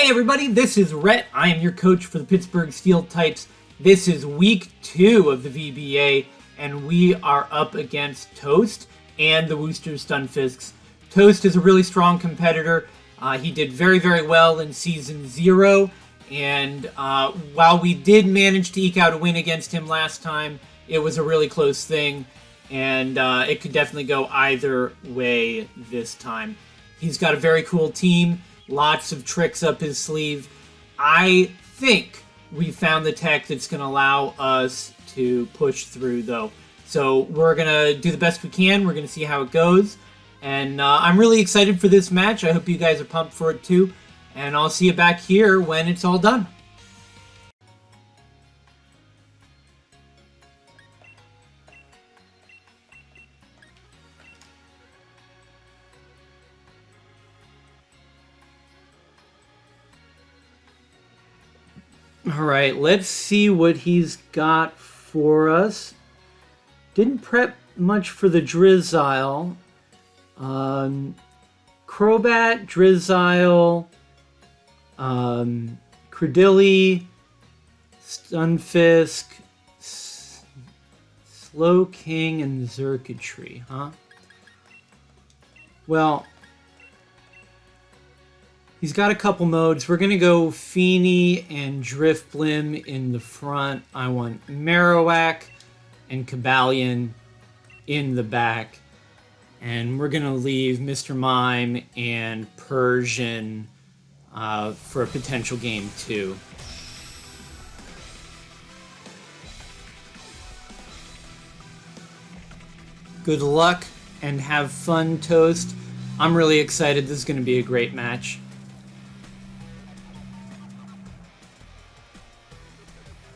Hey everybody, this is Rhett. I am your coach for the Pittsburgh Steel Types. This is week 2 of the VBA, and we are up against Toast and the Wooster Stunfisks. Toast is a really strong competitor. He did very, very well in Season 0, and while we did manage to eke out a win against him last time, it was a really close thing, and it could definitely go either way this time. He's got a very cool team. Lots of tricks up his sleeve. I think we found the tech that's going to allow us to push through, though. So we're going to do the best we can. We're going to see how it goes. And I'm really excited for this match. I hope you guys are pumped for it, too. And I'll see you back here when it's all done. All right, let's see what he's got for us. Didn't prep much for the Drizzile. Crobat, Drizzile, Credilli, Stunfisk, Slow King, and Xurkitree, huh? Well, he's got a couple modes. We're going to go Feeny and Drifblim in the front. I want Marowak and Cobalion in the back. And we're going to leave Mr. Mime and Persian for a potential game 2. Good luck and have fun, Toast. I'm really excited. This is going to be a great match.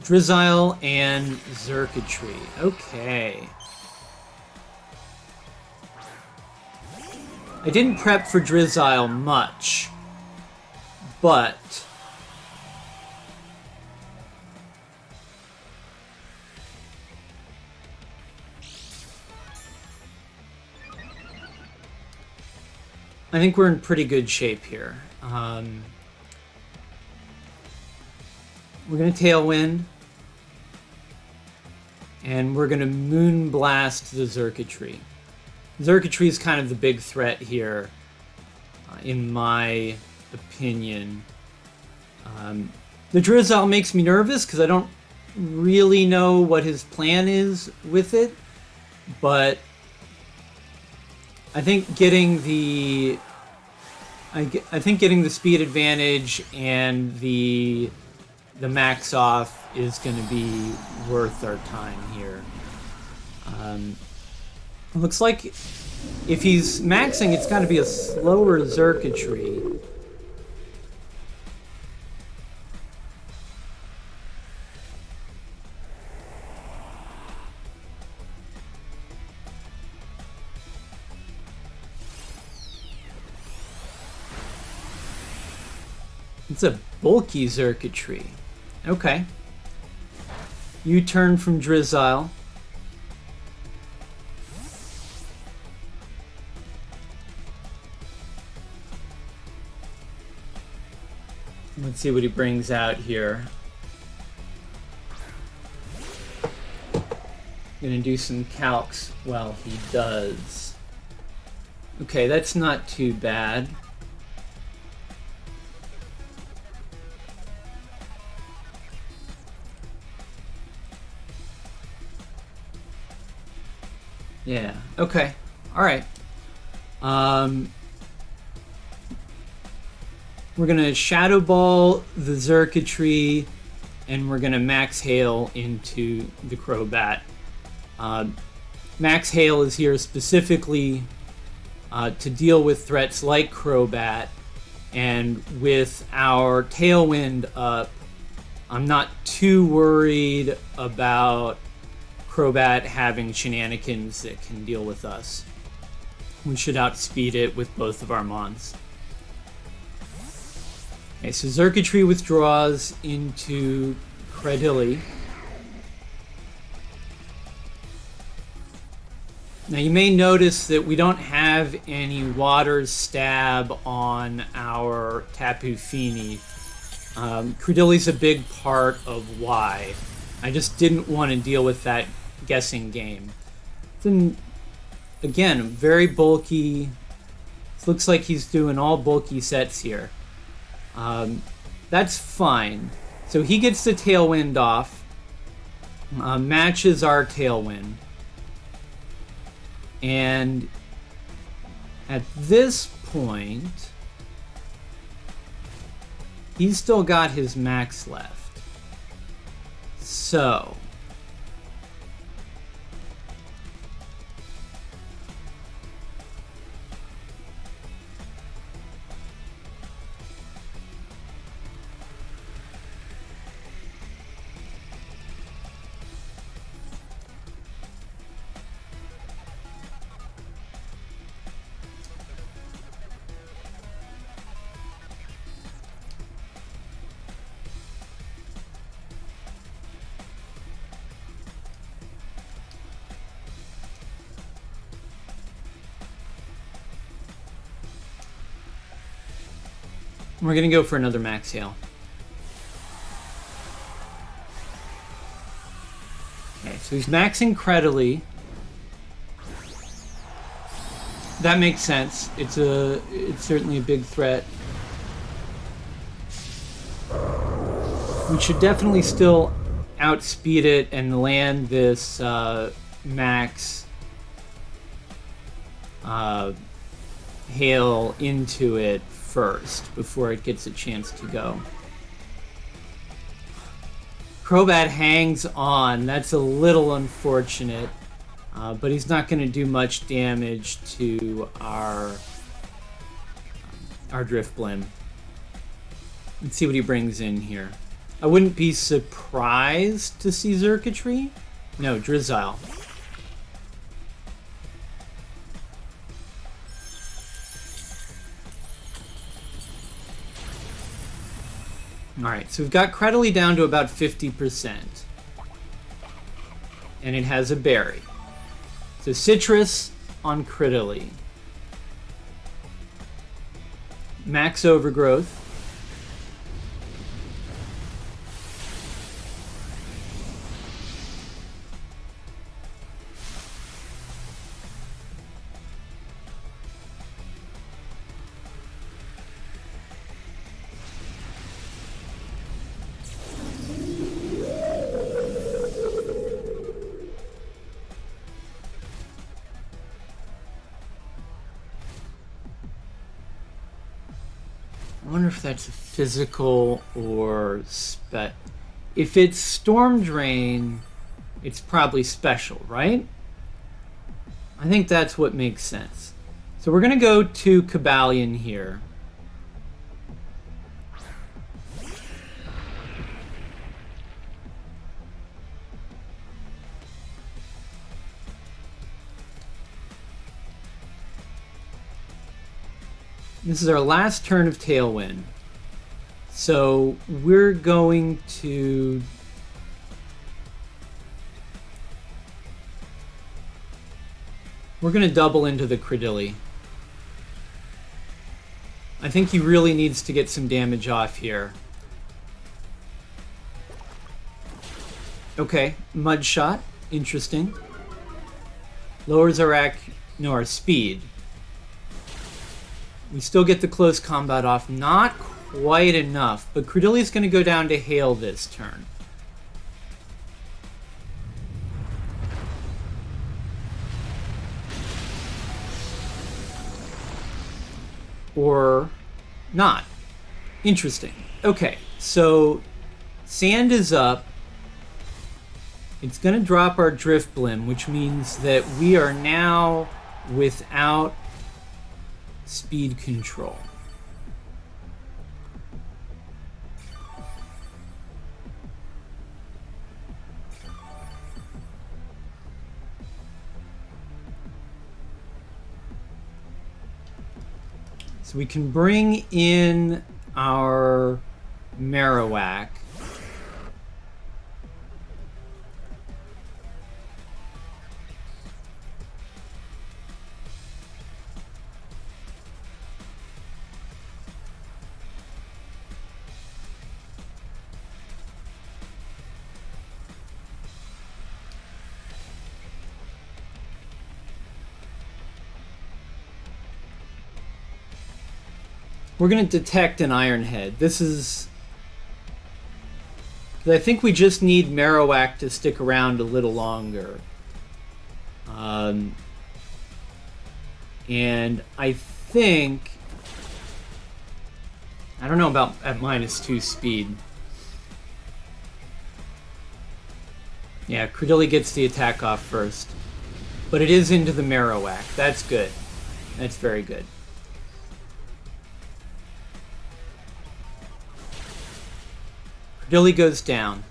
Drizzile and Xurkitree. Okay. I didn't prep for Drizzile much, but I think we're in pretty good shape here. We're going to Tailwind. And we're going to Moonblast the Xurkitree. Xurkitree is kind of the big threat here, in my opinion. The Drizzile makes me nervous because I don't really know what his plan is with it. But I think getting the speed advantage and the max off is going to be worth our time here. Looks like if he's maxing, it's got to be a slower Xurkitree. It's a bulky Xurkitree. Okay. U-turn from Drizzile. Let's see what he brings out here. Gonna do some calcs while he does. Okay, that's not too bad. Yeah, okay. Alright. We're going to Shadow Ball the Xurkitree, and we're going to Max Hail into the Crobat. Max Hail is here specifically to deal with threats like Crobat, and with our Tailwind up, I'm not too worried about Crobat having shenanigans that can deal with us. We should outspeed it with both of our Mons. Okay, so Xurkitree withdraws into Credilli. Now you may notice that we don't have any Water Stab on our Tapu Fini. Credilli's a big part of why. I just didn't want to deal with that guessing game. Then, again, very bulky. It looks like he's doing all bulky sets here. That's fine. So he gets the Tailwind off. Matches our Tailwind. And at this point, he's still got his max left. So we're going to go for another max hail. Okay, so he's maxing Credily. That makes sense. It's certainly a big threat. We should definitely still outspeed it and land this max hail into it first before it gets a chance to go. Crobat hangs on. That's a little unfortunate, but he's not going to do much damage to our Drifblim. Let's see what he brings in here. I wouldn't be surprised to see Xurkitree. No, Drizzile. Alright, so we've got Credily down to about 50%. And it has a berry. So Citrus on Credily. Max Overgrowth. I wonder if that's a physical or if it's Storm Drain, it's probably special, right? I think that's what makes sense. So we're going to go to Cobalion here. This is our last turn of Tailwind. So we're going to double into the Credily. I think he really needs to get some damage off here. Okay, Mud Shot, interesting. Lowers our speed. We still get the close combat off. Not quite enough, but Credili's going to go down to Hail this turn. Or not. Interesting. Okay, so Sand is up. It's going to drop our Drifblim, which means that we are now without speed control. So we can bring in our Marowak. We're going to detect an Ironhead. This is... I think we just need Marowak to stick around a little longer. And I think... I don't know about at -2 speed. Yeah, Credilli gets the attack off first. But it is into the Marowak. That's good. That's very good. Credilli goes down.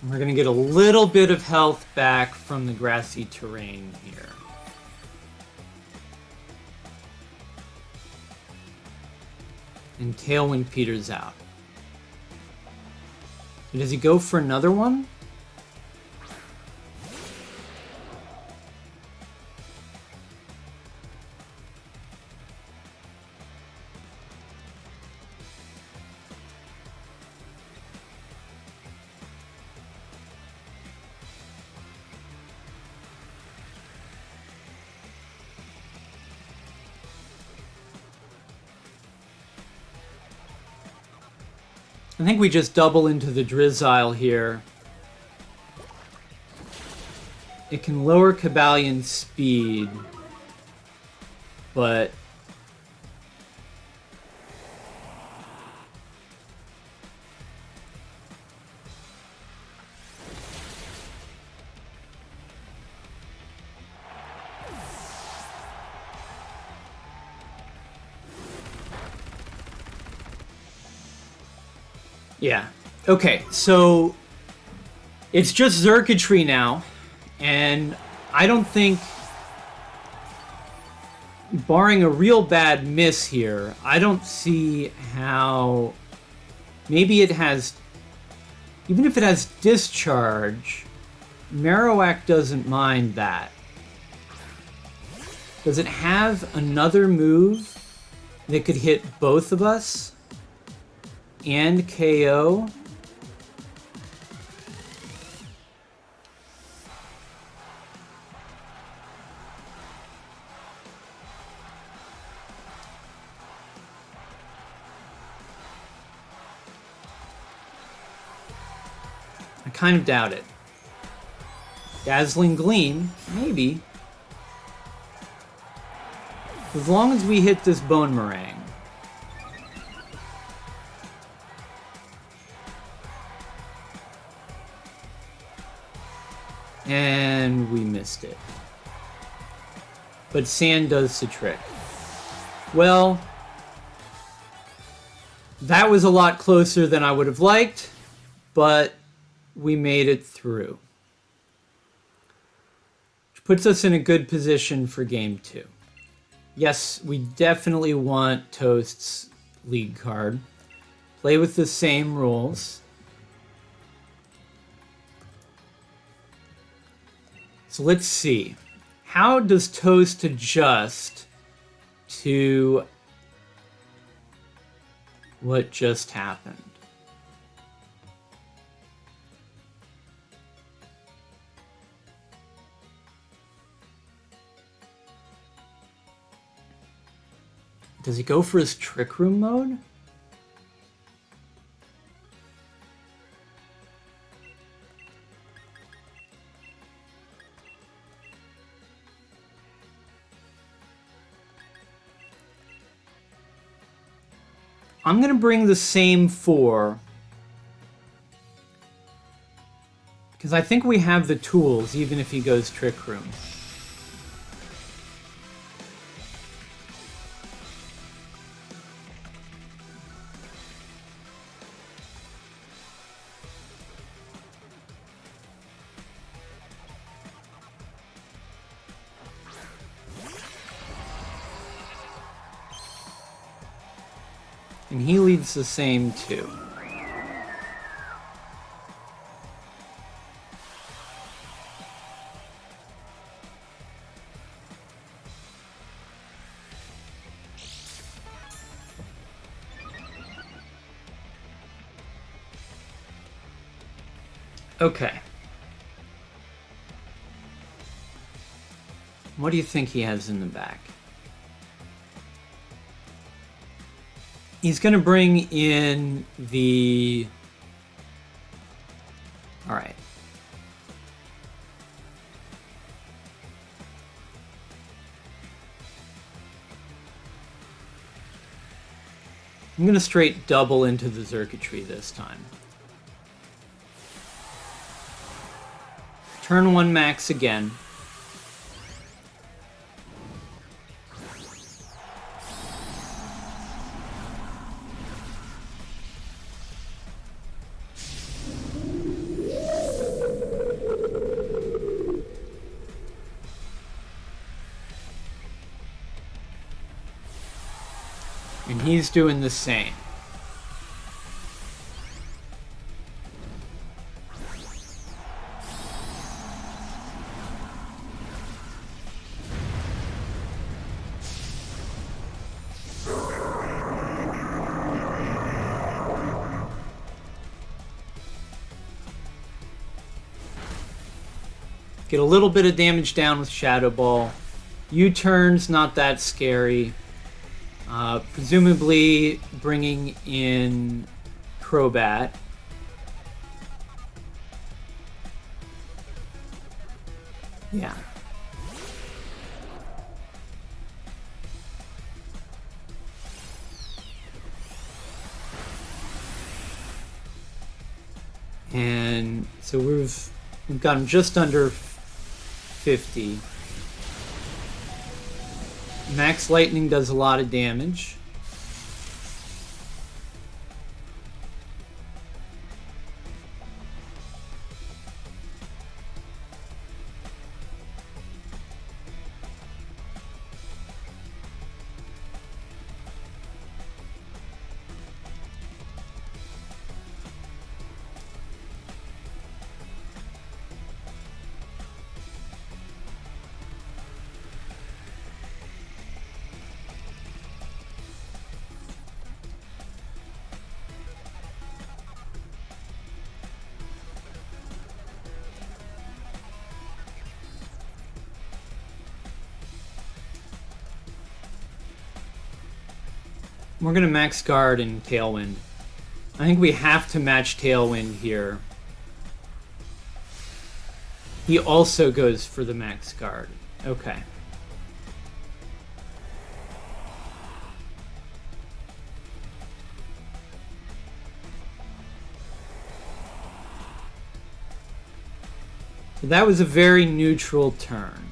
We're going to get a little bit of health back from the grassy terrain here. And Tailwind peters out. Does he go for another one? I think we just double into the Drizzile here. It can lower Cabalion's speed, but... yeah. Okay, so it's just Xurkitree now, and I don't think, barring a real bad miss here, I don't see how, maybe it has, even if it has Discharge, Marowak doesn't mind that. Does it have another move that could hit both of us and KO? I kind of doubt it. Dazzling Gleam, maybe. As long as we hit this Bone Meringue. And we missed it. But Sand does the trick. Well, that was a lot closer than I would have liked, but we made it through. Which puts us in a good position for Game 2. Yes, we definitely want Toast's league card. Play with the same rules. So let's see. How does Toast adjust to what just happened? Does he go for his Trick Room mode? I'm going to bring the same 4 because I think we have the tools even if he goes Trick Room. And he leads the same too. Okay. What do you think he has in the back? He's going to bring in the... All right. I'm going to straight double into the circuitry this time. Turn 1 max again. And he's doing the same. Get a little bit of damage down with Shadow Ball. U-turns, not that scary. Presumably bringing in Crobat. Yeah. And so we've got him just under 50. Max Lightning does a lot of damage. We're going to max guard and Tailwind. I think we have to match Tailwind here. He also goes for the max guard. Okay. So that was a very neutral turn.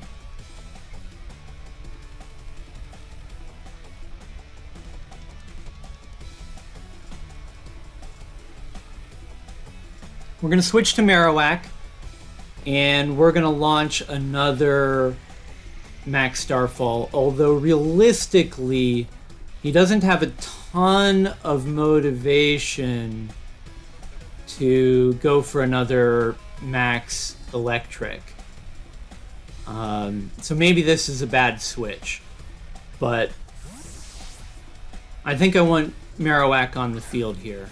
We're going to switch to Marowak, and we're going to launch another Max Starfall, although realistically, he doesn't have a ton of motivation to go for another Max Electric. So maybe this is a bad switch, but I think I want Marowak on the field here.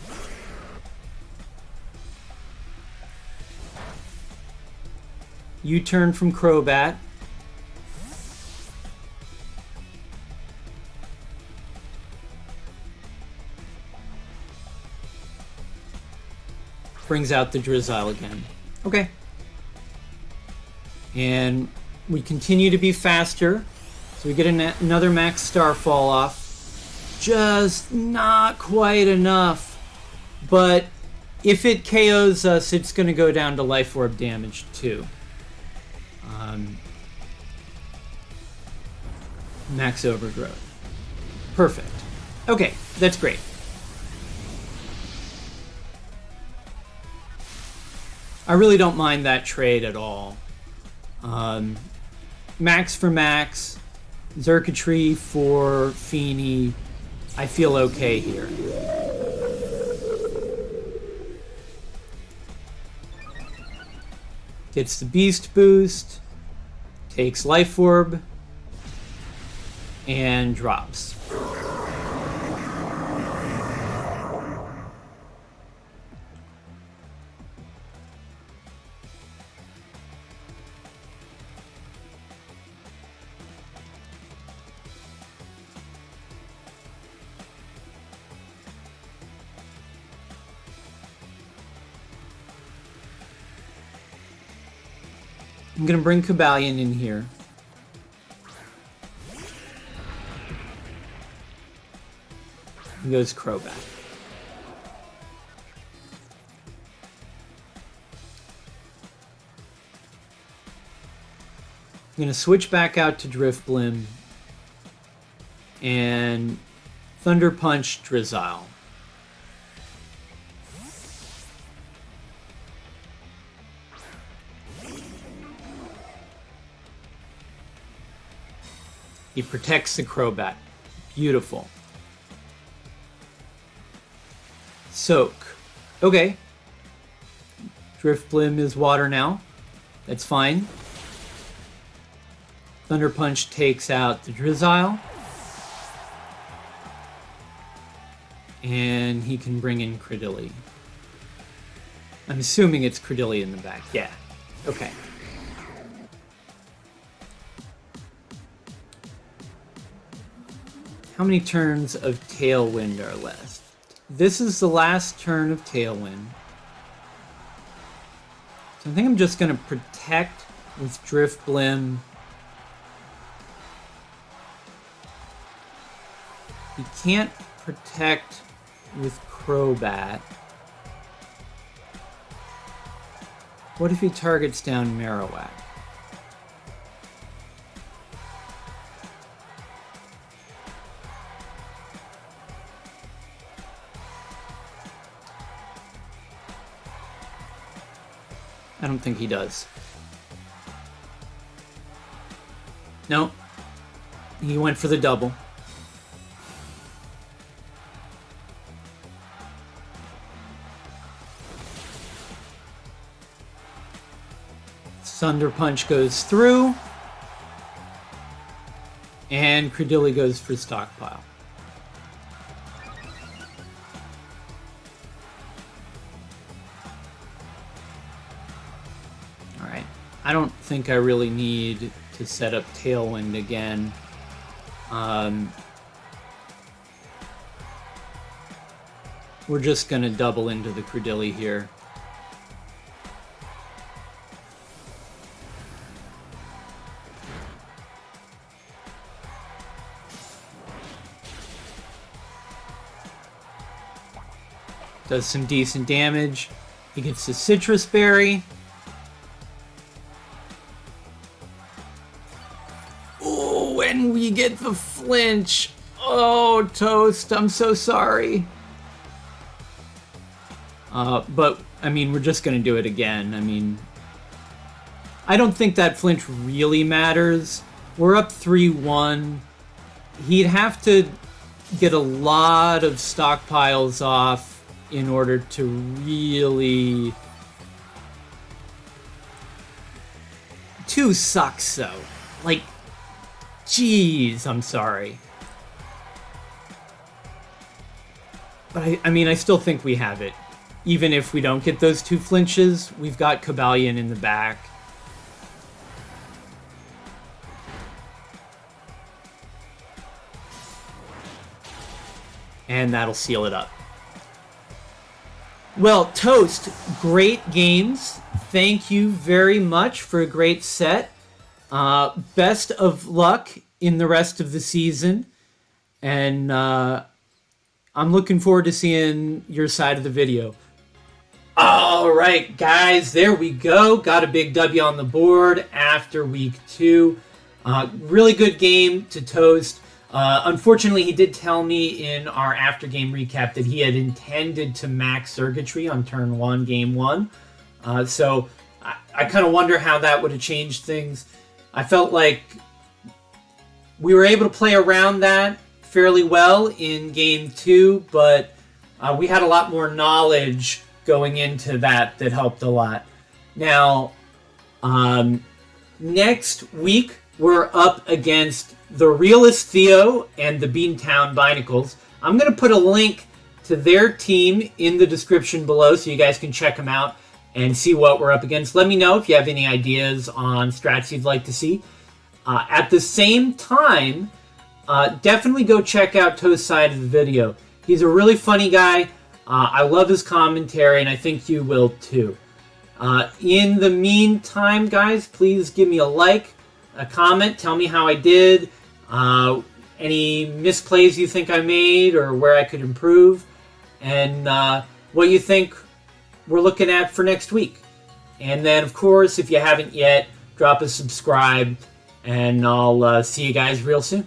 U-turn from Crobat. Brings out the Drizzile again. Okay. And we continue to be faster. So we get another Max Starfall off. Just not quite enough. But if it KOs us, it's going to go down to Life Orb damage too. Max Overgrowth. Perfect. Okay, that's great. I really don't mind that trade at all. Max for Max, Xurkitree for Feeny. I feel okay here. Gets the Beast Boost, takes Life Orb, and drops. I'm going to bring Cobalion in here. He goes Crobat. I'm going to switch back out to Drifblim and Thunder Punch Drizzile. He protects the Crobat. Beautiful. Soak. Okay. Drifblim is water now. That's fine. Thunder Punch takes out the Drizzile. And he can bring in Credilli. I'm assuming it's Credilli in the back. Yeah. Okay. How many turns of Tailwind are left? This is the last turn of Tailwind. So I think I'm just going to protect with Drifblim. He can't protect with Crobat. What if he targets down Marowak? I don't think he does. No. He went for the double. Thunder Punch goes through. And Credilli goes for Stockpile. Alright. I don't think I really need to set up Tailwind again. We're just going to double into the Credilli here. Does some decent damage. He gets the Citrus Berry. Oh, and we get the flinch. Oh, Toast, I'm so sorry. But, I mean, we're just going to do it again. I mean, I don't think that flinch really matters. We're up 3-1. He'd have to get a lot of stockpiles off in order to really... 2 sucks, though. Like, jeez, I'm sorry. But I mean, I still think we have it. Even if we don't get those 2 flinches, we've got Cobalion in the back. And that'll seal it up. Well, Toast, great games. Thank you very much for a great set. Best of luck in the rest of the season. And I'm looking forward to seeing your side of the video. All right, guys, there we go. Got a big W on the board after week 2. Really good game to Toast. Unfortunately, he did tell me in our after-game recap that he had intended to max Circuitry on turn 1, game 1. So I kind of wonder how that would have changed things. I felt like we were able to play around that fairly well in game 2, but we had a lot more knowledge going into that helped a lot. Now, next week, we're up against the Realist Theo and the Beantown Binacles. I'm going to put a link to their team in the description below so you guys can check them out and see what we're up against. Let me know if you have any ideas on strats you'd like to see. At the same time, definitely go check out Toast's side of the video. He's a really funny guy. I love his commentary, and I think you will too. In the meantime, guys, please give me a like, a comment, tell me how I did, any misplays you think I made or where I could improve, and what you think we're looking at for next week. And then, of course, if you haven't yet, drop a subscribe, and I'll see you guys real soon.